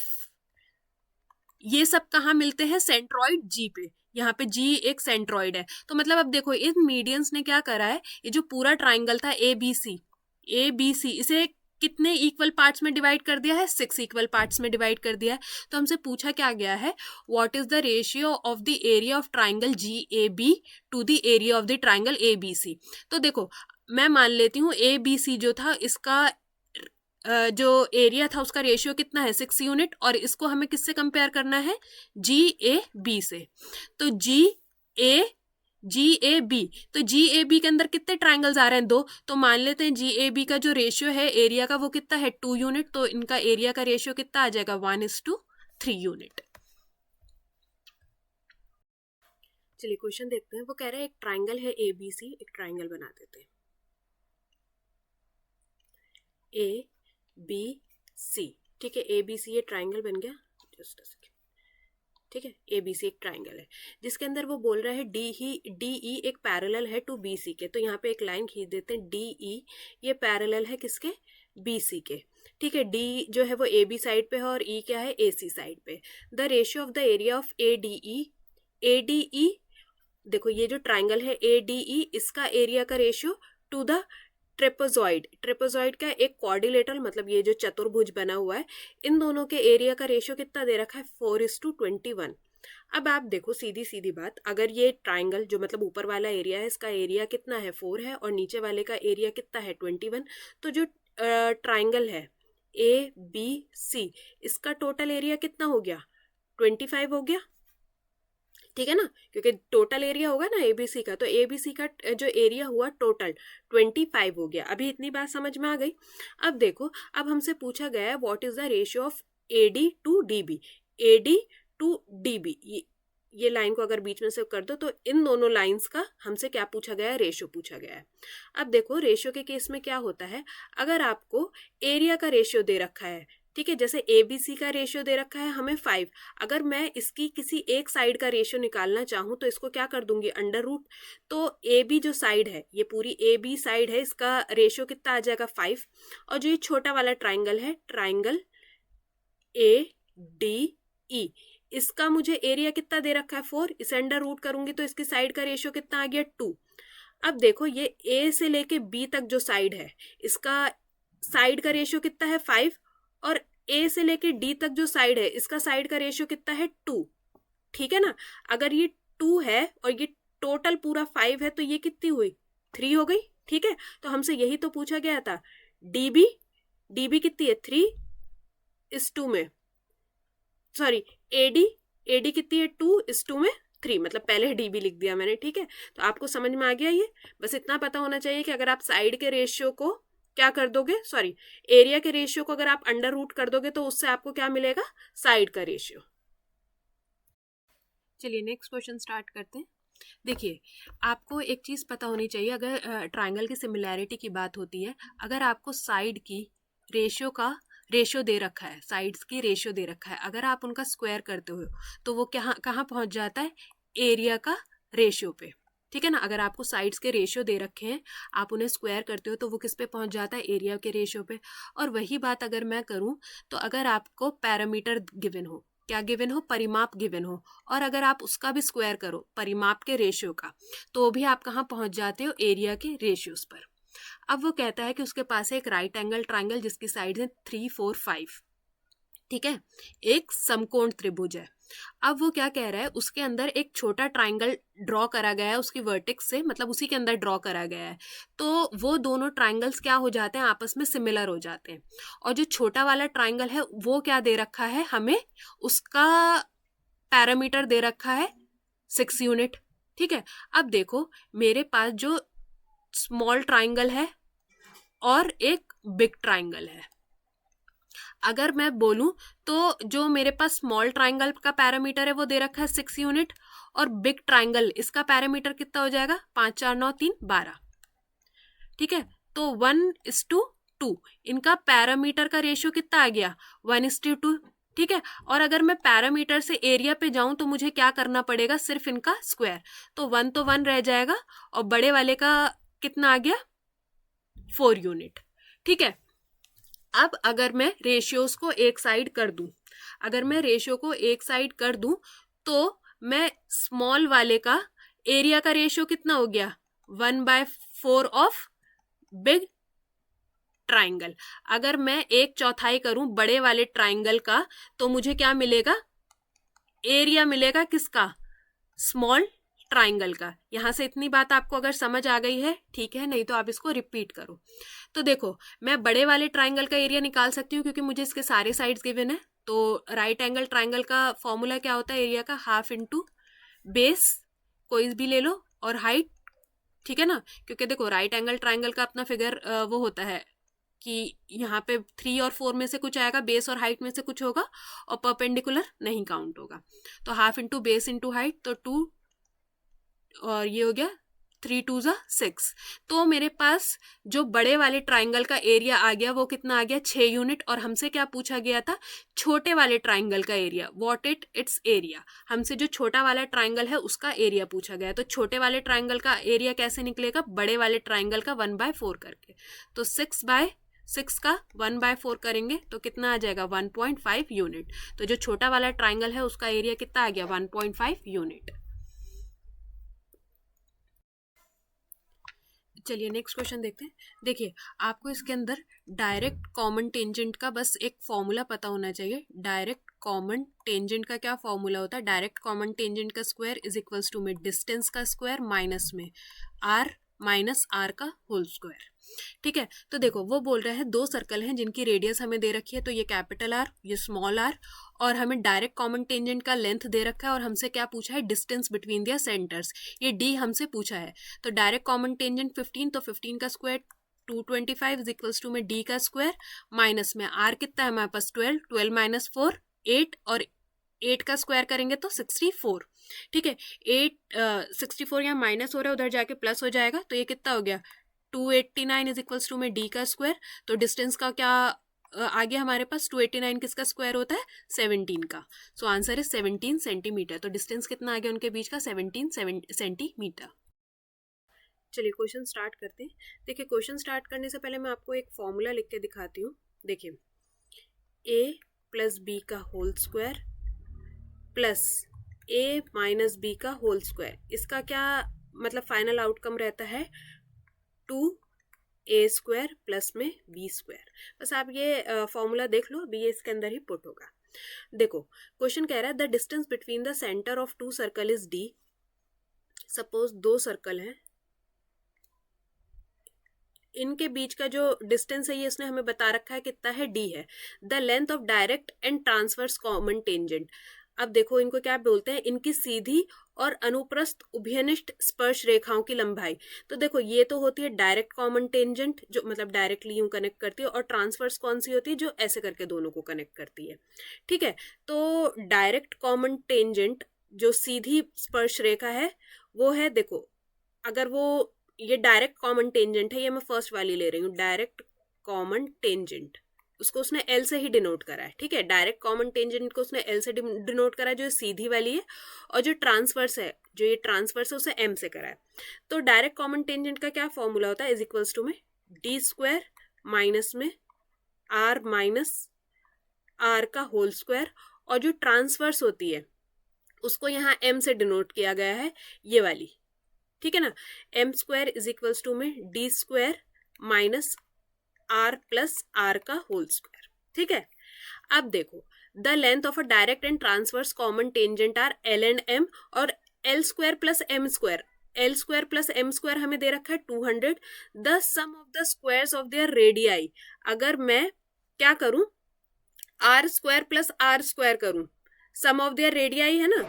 ये सब कहाँ मिलते हैं सेंट्रॉइड G पे, यहाँ पे G एक सेंट्रॉइड है। तो मतलब अब देखो इन मीडियंस ने क्या करा है, ये जो पूरा ट्राइंगल था ABC, इसे कितने इक्वल पार्ट्स में डिवाइड कर दिया है 6 इक्वल पार्ट्स में डिवाइड कर दिया है। तो हमसे पूछा क्या गया है what is the ratio of the area of triangle GAB to the area of the triangle ABC। तो देखो मैं मान लेती हूँ ABC जो था इसका जो एरिया था उसका रेशियो कितना है 6 यूनिट, और इसको हमें किससे कंपेयर करना है GAB से। तो GAB, तो GAB के अंदर कितने ट्राइंगल्स आ रहे हैं 2, तो मान लेते हैं GAB का जो रेशियो है एरिया का वो कितना है 2 यूनिट, तो इनका एरिया का रेशियो कितना आ जाएगा 1:3 यूनिट। चलिए क्वेश्चन देखते हैं। वो कह रहा है एक ट्राइंगल है ABC, एक ट्राइंगल बना देते हैं ABC, ठीक है ABC ये ट्राइंगल बन गया, जस्ट अ सेकेंड, ठीक है ABC एक ट्राइंगल है जिसके अंदर वो बोल रहा है DE एक पैरेलल है टू BC के, तो यहाँ पे एक लाइन खींच देते हैं DE ये पैरेलल है किसके BC के, ठीक है। D जो है वो AB साइड पे है और E क्या है AC साइड पे। The ratio of the area of ADE देखो ये जो ट्राइंगल है ADE इसका एरिया का रेशियो टू द ट्रेपेजॉइड का एक क्वाड्रिलेटरल मतलब ये जो चतुर्भुज बना हुआ है, इन दोनों के एरिया का रेशियो कितना दे रखा है 4:21। अब आप देखो सीधी सीधी बात, अगर ये ट्राइंगल जो मतलब ऊपर वाला एरिया है इसका एरिया कितना है 4 है और नीचे वाले का एरिया कितना है 21, तो जो ट्राइंगल है ABC इसका टोटल एरिया कितना हो गया 25 हो गया, ठीक है ना, क्योंकि टोटल एरिया होगा ना ABC का, तो ABC का जो एरिया हुआ टोटल 25 हो गया। अभी इतनी बात समझ में आ गई। अब देखो, अब हमसे पूछा गया है what is the ratio of AD to DB। ये लाइन को अगर बीच में से कर दो तो इन दोनों लाइंस का हमसे क्या पूछा गया है रेशियो पूछा गया है। अब देखो रेशियो के केस में क्या होता है, अगर आपको एरिया का रेशियो दे रखा है, ठीक है, जैसे ABC का रेशियो दे रखा है हमें 5, अगर मैं इसकी किसी एक साइड का रेशियो निकालना चाहूँ तो इसको क्या कर दूंगी अंडर रूट, तो AB जो साइड है ये पूरी AB साइड है इसका रेशियो कितना आ जाएगा 5, और जो ये छोटा वाला ट्राइंगल है ट्राइंगल ADE इसका मुझे एरिया कितना दे रखा है 4, इसे अंडर रूट करूंगी तो इसकी साइड का रेशियो कितना आ गया 2। अब देखो ये A से लेके B तक जो साइड है इसका साइड का रेशियो कितना है 5, और A से लेके D तक जो साइड है इसका साइड का रेशियो कितना है 2, ठीक है ना। अगर ये 2 है और ये टोटल पूरा 5 है तो ये कितनी हुई 3 हो गई, ठीक है। तो हमसे यही तो पूछा गया था। DB कितनी है 3:2 में, सॉरी AD कितनी है 2:2 में 3, मतलब पहले DB लिख दिया मैंने, ठीक है। तो आपको समझ में आ गया ये, बस इतना पता होना चाहिए कि अगर आप साइड के रेशियो को क्या कर दोगे, सॉरी एरिया के रेशियो को अगर आप अंडर रूट कर दोगे तो उससे आपको क्या मिलेगा साइड का रेशियो। चलिए नेक्स्ट क्वेश्चन स्टार्ट करते हैं। देखिए आपको एक चीज पता होनी चाहिए, अगर ट्राइंगल की सिमिलैरिटी की बात होती है, अगर आपको साइड की रेशियो दे रखा है, साइड्स की रेशियो दे रखा है, अगर आप उनका स्क्वायर करते हो तो वो कहाँ पहुंच जाता है एरिया का रेशियो पे, ठीक है ना। अगर आपको साइड्स के रेशियो दे रखे हैं आप उन्हें स्क्वायर करते हो तो वो किस पे पहुंच जाता है एरिया के रेशियो पे। और वही बात अगर मैं करूं तो अगर आपको पैरामीटर गिवन हो, क्या गिवन हो परिमाप गिवन हो, और अगर आप उसका भी स्क्वायर करो परिमाप के रेशियो का, तो भी आप कहाँ पहुंच जाते हो एरिया के रेशियोज पर। अब वो कहता है कि उसके पास है एक राइट एंगल ट्राइंगल जिसकी साइड है 3, 4, 5, ठीक है, एक समकोण त्रिभुज है। अब वो क्या कह रहा है, उसके अंदर एक छोटा ट्राइंगल ड्रॉ करा गया है उसकी वर्टेक्स से, मतलब उसी के अंदर ड्रॉ करा गया है, तो वो दोनों ट्राइंगल्स क्या हो जाते हैं आपस में सिमिलर हो जाते हैं। और जो छोटा वाला ट्राइंगल है वो क्या दे रखा है हमें, उसका पैरामीटर दे रखा है 6 यूनिट, ठीक है। अब देखो मेरे पास जो स्मॉल ट्राइंगल है और एक बिग ट्राइंगल है, अगर मैं बोलूं तो जो मेरे पास स्मॉल ट्राइंगल का पैरामीटर है वो दे रखा है 6 यूनिट, और बिग ट्राइंगल इसका पैरामीटर कितना हो जाएगा 5, 4, 9, 3, 12, ठीक है। तो 1:2 इनका पैरामीटर का रेशियो कितना आ गया 1:2, ठीक है। और अगर मैं पैरामीटर से एरिया पे जाऊं तो मुझे क्या करना पड़ेगा सिर्फ इनका स्क्वायर, तो 1 तो 1 रह जाएगा और बड़े वाले का कितना आ गया 4 यूनिट, ठीक है। अब अगर मैं रेशियोज को एक साइड कर दूं, अगर मैं रेशियो को एक साइड कर दूं तो मैं स्मॉल वाले का एरिया का रेशियो कितना हो गया 1/4 ऑफ बिग ट्राइंगल। अगर मैं 1/4 करूं बड़े वाले ट्राइंगल का तो मुझे क्या मिलेगा एरिया मिलेगा किसका स्मॉल ट्राइंगल का। यहाँ से इतनी बात आपको अगर समझ आ गई है ठीक है, नहीं तो आप इसको रिपीट करो। तो देखो मैं बड़े वाले ट्राइंगल का एरिया निकाल सकती हूँ क्योंकि मुझे इसके सारे साइड्स गिवन है। तो राइट एंगल ट्राइंगल का फॉर्मूला क्या होता है, एरिया का हाफ इंटू बेस कोई भी ले लो और हाइट, ठीक है ना। क्योंकि देखो राइट एंगल ट्राइंगल का अपना फिगर वो होता है कि यहाँ पे 3 और 4 में से कुछ आएगा, बेस और हाइट में से कुछ होगा, और परपेंडिकुलर नहीं काउंट होगा। तो half into base into height, तो 2 और ये हो गया 3 2 ज़ा 6। तो मेरे पास जो बड़े वाले ट्राइंगल का एरिया आ गया वो कितना आ गया, 6 यूनिट। और हमसे क्या पूछा गया था, छोटे वाले ट्राइंगल का एरिया, व्हाट इट्स एरिया। हमसे जो छोटा वाला ट्राइंगल है उसका एरिया पूछा गया। तो छोटे वाले ट्राइंगल का एरिया कैसे निकलेगा, बड़े वाले ट्राइंगल का 1/4 करके। तो 6/6 का 1/4 करेंगे तो कितना आ जाएगा, 1.5 यूनिट। तो जो छोटा वाला ट्राइंगल है उसका एरिया कितना आ गया, 1.5 यूनिट। चलिए नेक्स्ट क्वेश्चन देखते हैं। देखिए आपको इसके अंदर डायरेक्ट कॉमन टेंजेंट का बस एक फॉर्मूला पता होना चाहिए। डायरेक्ट कॉमन टेंजेंट का क्या फॉर्मूला होता है, डायरेक्ट कॉमन टेंजेंट का स्क्वायर इज इक्वल्स टू में डिस्टेंस का स्क्वायर माइनस में आर का होल स्क्वायर। ठीक है, तो देखो वो बोल रहे हैं दो सर्कल हैं जिनकी रेडियस हमें दे रखी है, तो ये कैपिटल आर ये स्मॉल आर, और हमें डायरेक्ट कॉमन टेंजेंट का लेंथ दे रखा है और हमसे क्या पूछा है, डिस्टेंस बिटवीन दियर सेंटर्स, ये डी हमसे पूछा है। तो डायरेक्ट कॉमन टेंजेंट 15, तो 15 का स्क्वायर 225 इज इक्वल्स टू में डी का स्क्वायर माइनस में आर कितना है हमारे पास 12, 12 माइनस 4 8, और 8 का स्क्वायर करेंगे तो 64। ठीक है, 64 यहाँ माइनस हो रहा है, उधर जाके प्लस हो जाएगा, तो ये कितना हो गया 289 इज इक्वल्स टू में डी का स्क्वायर। तो डिस्टेंस का क्या आ गया हमारे पास, 289 किसका स्क्वायर होता है, 17 का। सो आंसर है 17 सेंटीमीटर। तो डिस्टेंस कितना आ गया उनके बीच का, 17 सेंटीमीटर। चलिए क्वेश्चन स्टार्ट करते हैं। देखिए क्वेश्चन स्टार्ट करने से पहले मैं आपको एक फॉर्मूला लिख के दिखाती हूँ। देखिए a प्लस बी का whole square plus a minus B का होल स्क्वायर, इसका क्या मतलब फाइनल आउटकम रहता है 2a स्क्वायर प्लस में b स्क्वायर। बस आप ये फॉर्मूला देख लो, अभी ये इसके अंदर ही पुट होगा। देखो क्वेश्चन कह रहा है the distance between the centre of 2 circle is d। Suppose 2 circle हैं, इनके बीच का जो डिस्टेंस है ये इसने हमें बता रखा है कितना है, d है। The length of direct and transverse common tangent. अब देखो इनको क्या बोलते हैं, इनकी सीधी और अनुप्रस्थ उभयनिष्ठ स्पर्श रेखाओं की लंबाई। तो देखो ये तो होती है डायरेक्ट कॉमन टेंजेंट जो मतलब डायरेक्टली यूं कनेक्ट करती है, और ट्रांसवर्स कौन सी होती है, जो ऐसे करके दोनों को कनेक्ट करती है। ठीक है, तो डायरेक्ट कॉमन टेंजेंट जो सीधी स्पर्श रेखा है वो है, देखो अगर वो ये डायरेक्ट कॉमन टेंजेंट है, ये मैं फर्स्ट वाली ले रही हूँ, डायरेक्ट कॉमन टेंजेंट, उसको उसने एल से ही डिनोट करा है। ठीक है, डायरेक्ट कॉमन टेंजेंट को उसने एल से डिनोट करा है, जो सीधी वाली है, और जो ट्रांसवर्स है, जो ये ट्रांसवर्स है उसे एम से करा है। तो डायरेक्ट कॉमन टेंजेंट का क्या फॉर्मूला होता है, इज इक्वल्स टू में डी स्क्वायर माइनस में आर माइनस आर का होल स्क्वायर, और जो ट्रांसवर्स होती है उसको यहाँ एम से डिनोट किया गया है, ये वाली। ठीक है ना, M square is equals to में D square minus R plus R का होल स्क्वायर। ठीक है, अब देखो the length of a direct and transverse common tangent are L and M, और L square plus M square, L square plus M square हमें दे रखा है 200। The sum of the squares of their radii, अगर मैं क्या करूं, R square plus R square करूं, सम ऑफ देयर रेडियाई है ना,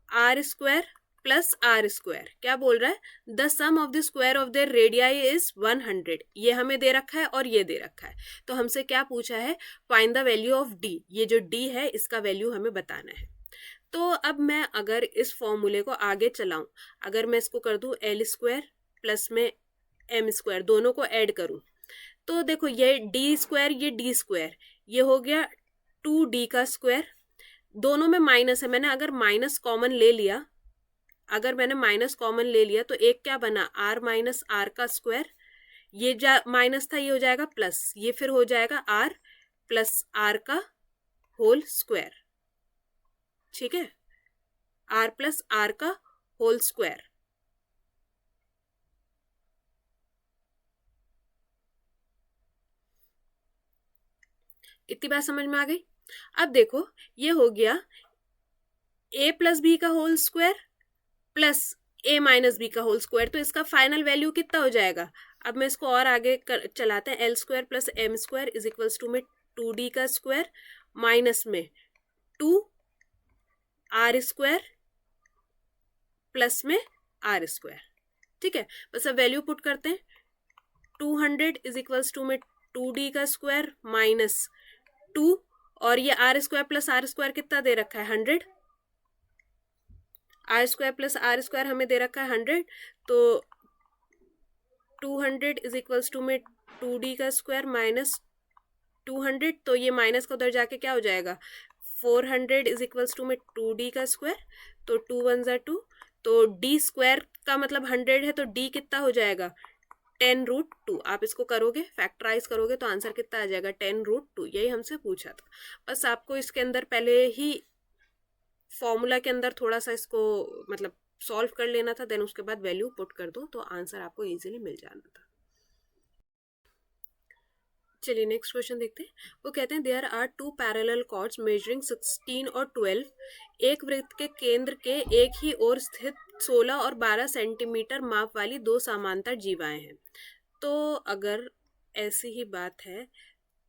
R square plus R square, क्या बोल रहा है, the sum of the square of their radii is 100। ये हमें दे रखा है और ये दे रखा है, तो हमसे क्या पूछा है, find the value of D. ये जो डी है इसका वैल्यू हमें बताना है। तो अब मैं अगर इस फॉर्मूले को आगे चलाऊं, अगर मैं इसको कर दूं एल स्क्वायर प्लस में एम स्क्वायर, दोनों को ऐड करूं, तो देखो ये डी स्क्वायर ये डी स्क्वायर, ये हो गया 2d का स्क्वायर, दोनों में माइनस है, मैंने अगर माइनस कॉमन ले लिया, अगर मैंने माइनस कॉमन ले लिया तो एक क्या बना, आर माइनस आर का स्क्वायर, ये माइनस था ये हो जाएगा प्लस, ये फिर हो जाएगा आर प्लस आर का होल स्क्वायर। ठीक है, आर प्लस आर का होल स्क्वायर। इतनी बात समझ में आ गई। अब देखो ये हो गया a प्लस बी का whole square plus a minus B का होल स्क्वायर, तो इसका फाइनल वैल्यू कितना हो जाएगा। अब मैं इसको और आगे चलाते हैं, L square plus M square is equals to में 2d का स्क्वायर माइनस में 2r स्क्वायर प्लस में r स्क्वायर। ठीक है, बस अब वैल्यू पुट करते हैं। 200 इज इक्वल्स टू में 2d का स्क्वायर माइनस 2 और ये r square plus r square कितना दे रखा है 100, r square plus r square हमें दे रखा है 100, तो 200 इज इक्वल्स टू में 2d का स्क्वायर माइनस 200, तो ये माइनस का उधर जाके क्या हो जाएगा 400 इज इक्वल्स टू में 2d का स्क्वायर, तो 2 1 जा 2, तो d स्क्वायर का मतलब 100 है, तो d कितना हो जाएगा 10√2। आप इसको करोगे फैक्टराइज करोगे तो आंसर कितना आ जाएगा 10√2। यही हमसे पूछा था, बस आपको इसके अंदर पहले ही फॉर्मूला के अंदर थोड़ा सा इसको मतलब सॉल्व कर लेना था, देन उसके बाद वैल्यू पुट कर दो तो आंसर आपको इजीली मिल जाना था। चलिए नेक्स्ट क्वेश्चन देखते हैं। वो कहते हैं there are 2 parallel chords measuring 16 और 12, एक वृत्त के केंद्र के एक ही ओर स्थित 16 और 12 सेंटीमीटर माप वाली 2 समांतर जीवाएं हैं। तो अगर ऐसी ही बात है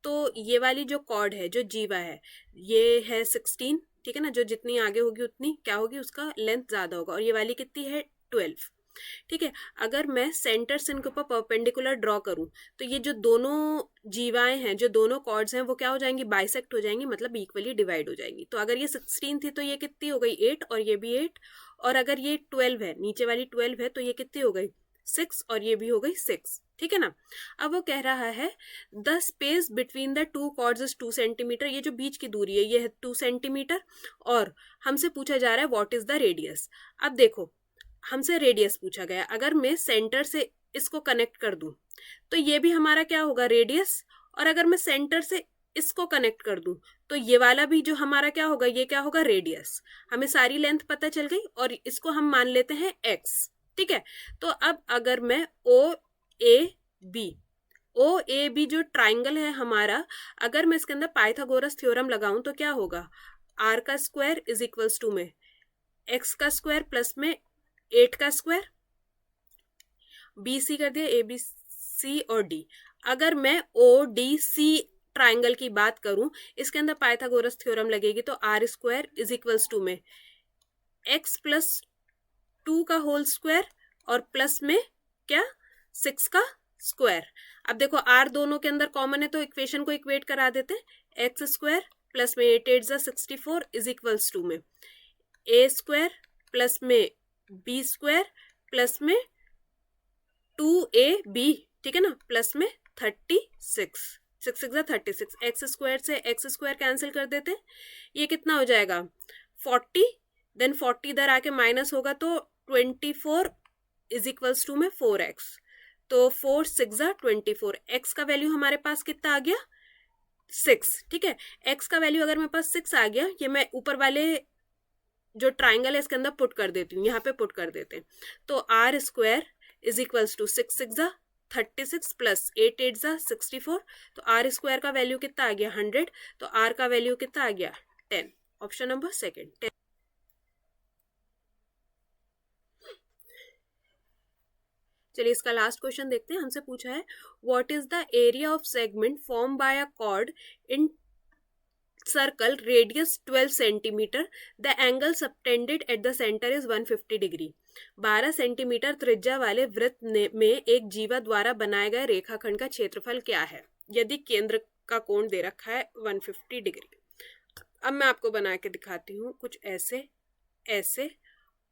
तो ये वाली जो कॉर्ड है जो जीवा है ये है 16, ठीक है ना, जो जितनी आगे होगी उतनी क्या होगी उसका लेंथ ज्यादा होगा, और ये वाली कितनी है 12। ठीक है, अगर मैं सेंटर से इनके ऊपर परपेंडिकुलर ड्रॉ करूं तो ये जो दोनों जीवाएं हैं जो दोनों कॉर्ड्स हैं वो क्या हो जाएंगी बाइसेक्ट हो जाएंगी, मतलब इक्वली डिवाइड हो जाएंगी। तो अगर ये 16 थी तो ये कितनी हो गई 8 और ये भी 8, और अगर ये 12 है नीचे वाली 12 है तो ये कितनी हो गई 6 और ये भी हो गई 6। ठीक है ना, अब वो कह रहा है the space between the 2 chords is 2 centimetre, ये जो बीच की दूरी है ये है 2 सेंटीमीटर, और हमसे पूछा जा रहा है व्हाट इज द रेडियस। अब देखो हमसे रेडियस पूछा गया, अगर मैं सेंटर से इसको कनेक्ट कर दूं तो ये भी हमारा क्या होगा रेडियस, और अगर मैं सेंटर से इसको कनेक्ट कर दूं तो ये वाला भी जो हमारा क्या होगा ये क्या होगा रेडियस। हमें सारी लेंथ पता चल गई और इसको हम मान लेते हैं x। ठीक है, तो अब अगर मैं ओ ए बी जो ट्राइंगल है हमारा, अगर मैं इसके अंदर पाइथागोरस थ्योरम लगाऊं तो क्या होगा r का स्क्वायर इज इक्वल्स टू में x का स्क्वायर प्लस में 8 का स्क्वायर, बी सी कर दिया ए बी सी और डी। अगर मैं ओ डी सी ट्राइंगल की बात करूं इसके अंदर पाइथागोरस थ्योरम लगेगी तो R square is equals to में x प्लस 2 का होल स्क्वायर और प्लस में क्या 6 का स्क्वायर। अब देखो r दोनों के अंदर कॉमन है तो इक्वेशन को इक्वेट करा देते हैं, x स्क्वायर प्लस में 8 8 64 इज इक्वल्स टू में a स्क्वायर प्लस में b स्क्वायर प्लस में 2ab, ठीक है ना, प्लस में 36, 6 6 36, एक्स स्क्वायर से एक्स स्क्वायर कैंसिल कर देते हैं, ये कितना हो जाएगा 40, देन 40 इधर आके माइनस होगा तो 24 इज इक्वल्स टू में 4x, तो 4 6 24, x का वैल्यू हमारे पास कितना आ गया 6। ठीक है, x का वैल्यू अगर मेरे पास 6 आ गया, ये मैं ऊपर वाले जो ट्राइंगल है इसके अंदर पुट कर देती हूँ, यहाँ पे पुट कर देते हैं, तो R square is equals to 6 6 36 plus 8 8 64, तो आर स्क्वायर का वैल्यू कितना आ गया 100, तो आर का वैल्यू कितना आ गया 10, ऑप्शन नंबर सेकंड 10। चलिए इसका लास्ट क्वेश्चन देखते हैं, हमसे पूछा है what is the area of segment form by a cord in circle radius 12 centimetre, the angle subtended at the centre is 150 degree. 12 centimetre त्रिज्या वाले वृत्त में एक जीवा द्वारा बनाए गए रेखाखंड का क्षेत्रफल क्या है यदि केंद्र का कोण दे रखा है 150 डिग्री। अब मैं आपको बना के दिखाती हूँ, कुछ ऐसे ऐसे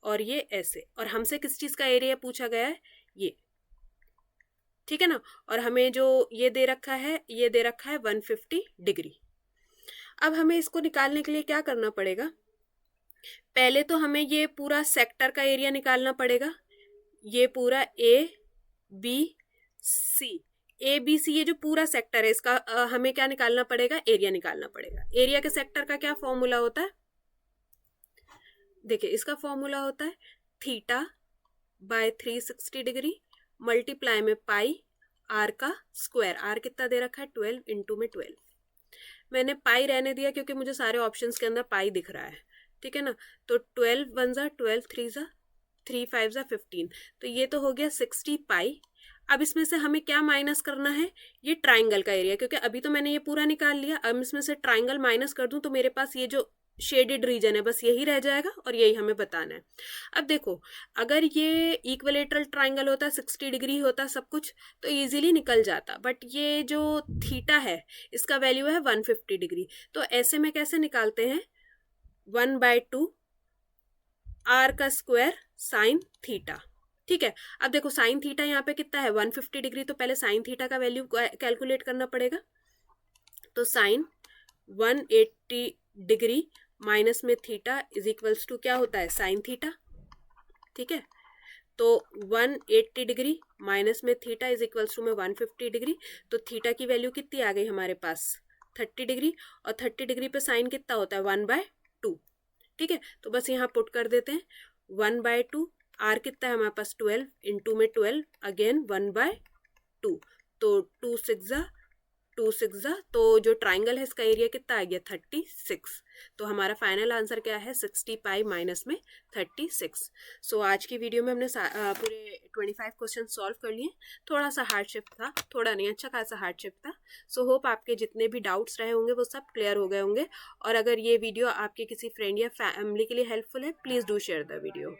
और ये ऐसे, और हमसे किस चीज का एरिया पूछा गया है ये, ठीक है ना, और हमें जो ये दे रखा है ये दे रखा है 150 डिग्री। अब हमें इसको निकालने के लिए क्या करना पड़ेगा, पहले तो हमें ये पूरा सेक्टर का एरिया निकालना पड़ेगा, ये पूरा ए बी सी ये जो पूरा सेक्टर है इसका हमें क्या निकालना पड़ेगा एरिया निकालना पड़ेगा। एरिया के सेक्टर का क्या फॉर्मूला होता है, देखिए इसका फॉर्मूला होता है थीटा बाय 360 डिग्री मल्टीप्लाई में पाई आर का स्क्वायर, आर कितना दे रखा है 12 इंटू में 12, मैंने पाई रहने दिया क्योंकि मुझे सारे ऑप्शंस के अंदर पाई दिख रहा है, ठीक है ना, तो 12 1 12 3 3 5 ज़ा 15, तो ये तो हो गया 60 पाई। अब इसमें से हमें क्या माइनस करना है, ये ट्राइंगल का एरिया, क्योंकि अभी तो मैंने ये पूरा निकाल लिया। अब इसमें से ट्राइंगल माइनस कर दूं तो मेरे पास ये जो शेडेड रीजन है बस यही रह जाएगा, और यही हमें बताना है। अब देखो, अगर ये इक्विलेटरल ट्राइंगल होता, 60 डिग्री होता सब कुछ, तो इजीली निकल जाता, बट ये जो थीटा है इसका वैल्यू है 150 डिग्री। तो ऐसे में कैसे निकालते हैं, 1/2 आर का स्क्वायर साइन थीटा। ठीक है, अब देखो साइन थीटा यहाँ पे कितना है, 150 डिग्री, तो पहले साइन थीटा का वैल्यू कैलकुलेट करना पड़ेगा। तो साइन 180 डिग्री माइनस में थीटा इज इक्वल्स टू क्या होता है, साइन थीटा। ठीक है, तो 180 डिग्री माइनस में थीटा इज इक्वल्स टू में 150 डिग्री। तो थीटा की वैल्यू कितनी आ गई हमारे पास, 30 डिग्री, और 30 डिग्री पे साइन कितना होता है, 1/2। ठीक है, तो बस यहाँ पुट कर देते हैं 1/2, आर कितना है हमारे पास 12, इंटू में 12 अगेन 1/2, तो 2 6 ज़ा, तो जो ट्राइंगल है इसका एरिया कितना आ गया 36। तो हमारा फाइनल आंसर क्या है, 60 पाई माइनस में 36। सो आज की वीडियो में हमने पूरे 25 क्वेश्चन सॉल्व कर लिए। थोड़ा सा हार्डशिप था, थोड़ा नहीं, अच्छा खासा हार्डशिप था। सो होप आपके जितने भी डाउट्स रहे होंगे वो सब क्लियर हो गए होंगे। और अगर ये वीडियो आपके किसी फ्रेंड या फैमिली के लिए हेल्पफुल है, please do share the video.